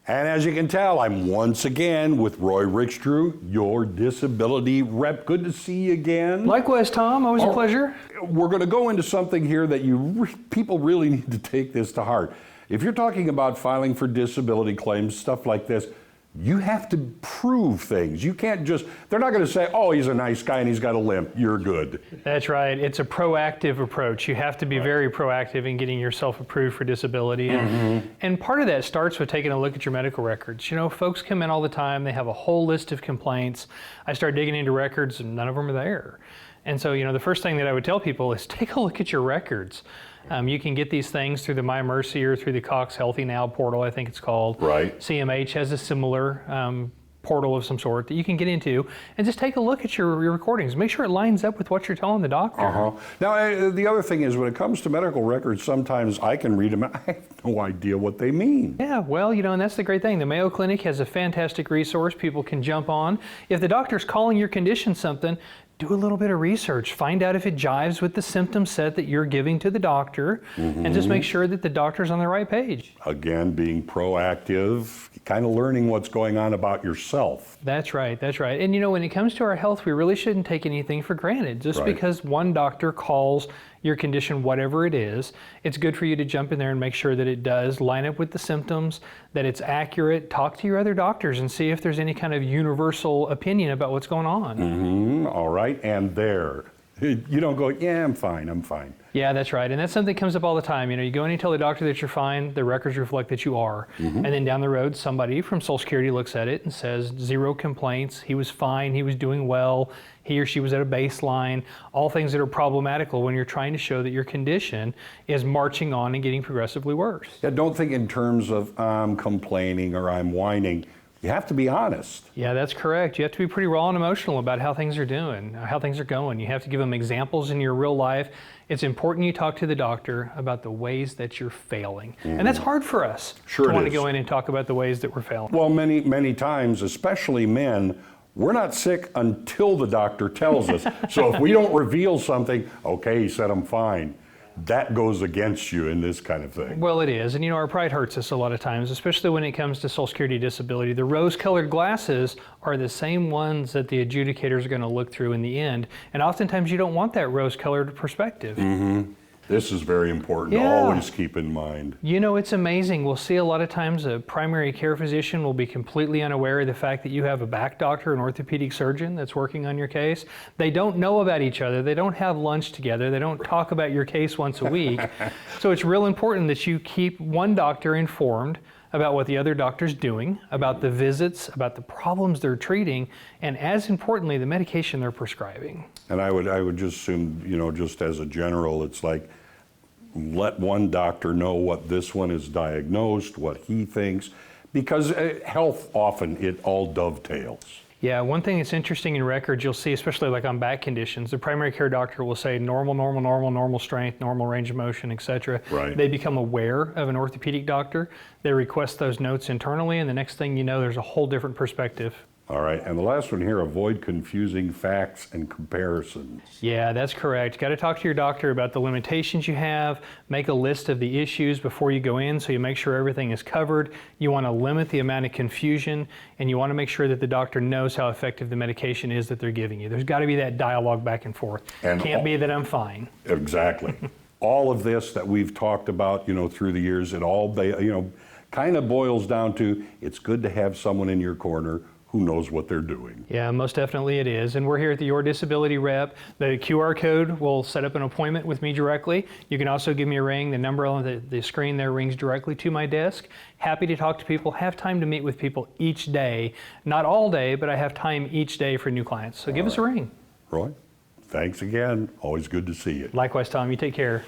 And as you can tell, I'm once again with Roy Rickstrew, your disability rep. Good to see you again. Likewise, Tom. Always a pleasure. We're going to go into something here that people really need to take this to heart. If you're talking about filing for disability claims, stuff like this, you have to prove things. You can't just, they're not going to say, oh, he's a nice guy and he's got a limp, you're good. That's right. It's a proactive approach. You have to be very proactive in getting yourself approved for disability. And part of that starts with taking a look at your medical records. You know, folks come in all the time, they have a whole list of complaints. I start digging into records and none of them are there. And so, you know, the first thing that I would tell people is take a look at your records. You can get these things through the My Mercy or through the Cox Healthy Now portal, I think it's called. Right. CMH has a similar portal of some sort that you can get into and just take a look at your recordings. Make sure it lines up with what you're telling the doctor. Now, the other thing is when it comes to medical records, sometimes I can read them and I have no idea what they mean. Yeah, well, you know, and that's the great thing. The Mayo Clinic has a fantastic resource people can jump on. If the doctor's calling your condition something, do a little bit of research. Find out if it jives with the symptom set that you're giving to the doctor, and just make sure that the doctor's on the right page. Again, being proactive, kind of learning what's going on about yourself. That's right, that's right. And you know, when it comes to our health, we really shouldn't take anything for granted. Just because one doctor calls your condition whatever it is, it's good for you to jump in there and make sure that it does line up with the symptoms, that it's accurate. Talk to your other doctors and see if there's any kind of universal opinion about what's going on. All right, and there. You don't go, yeah, I'm fine, I'm fine. Yeah, that's right. And that's something that comes up all the time. You know, you go in and tell the doctor that you're fine, the records reflect that you are. And then down the road, somebody from Social Security looks at it and says, 0 complaints, he was fine, he was doing well, he or she was at a baseline, all things that are problematical when you're trying to show that your condition is marching on and getting progressively worse. Yeah, don't think in terms of I'm complaining or I'm whining. You have to be honest. Yeah, that's correct. You have to be pretty raw and emotional about how things are doing, how things are going. You have to give them examples in your real life. It's important you talk to the doctor about the ways that you're failing. And that's hard for us to want to go in and talk about the ways that we're failing. Well, many times, especially men, we're not sick until the doctor tells us. So if we don't reveal something, okay, he said I'm fine, that goes against you in this kind of thing. Well, it is. And you know, our pride hurts us a lot of times, especially when it comes to Social Security disability. The rose-colored glasses are the same ones that the adjudicators are going to look through in the end. And oftentimes you don't want that rose-colored perspective. This is very important to always keep in mind. You know, it's amazing. We'll see a lot of times a primary care physician will be completely unaware of the fact that you have a back doctor, an orthopedic surgeon that's working on your case. They don't know about each other. They don't have lunch together. They don't talk about your case once a week. So it's real important that you keep one doctor informed about what the other doctor's doing, about the visits, about the problems they're treating, and as importantly, the medication they're prescribing. And I would just assume, you know, just as a general, it's like, let one doctor know what this one is diagnosed, what he thinks, because health often, it all dovetails. Yeah, one thing that's interesting in records, you'll see, especially like on back conditions, the primary care doctor will say normal strength, normal range of motion, etc. They become aware of an orthopedic doctor. They request those notes internally, and the next thing you know, there's a whole different perspective. All right, and the last one here, avoid confusing facts and comparisons. Yeah, that's correct. Got to talk to your doctor about the limitations you have, make a list of the issues before you go in so you make sure everything is covered. You want to limit the amount of confusion, and you want to make sure that the doctor knows how effective the medication is that they're giving you. There's got to be that dialogue back and forth. And can't be that I'm fine. Exactly. All of this that we've talked about, you know, through the years, it all, you know, kind of boils down to it's good to have someone in your corner who knows what they're doing. Yeah, most definitely it is. And we're here at the Your Disability Rep. The QR code will set up an appointment with me directly. You can also give me a ring. The number on the screen there rings directly to my desk. Happy to talk to people, have time to meet with people each day. Not all day, but I have time each day for new clients. So give us a ring. Roy, thanks again. Always good to see you. Likewise, Tom. You take care.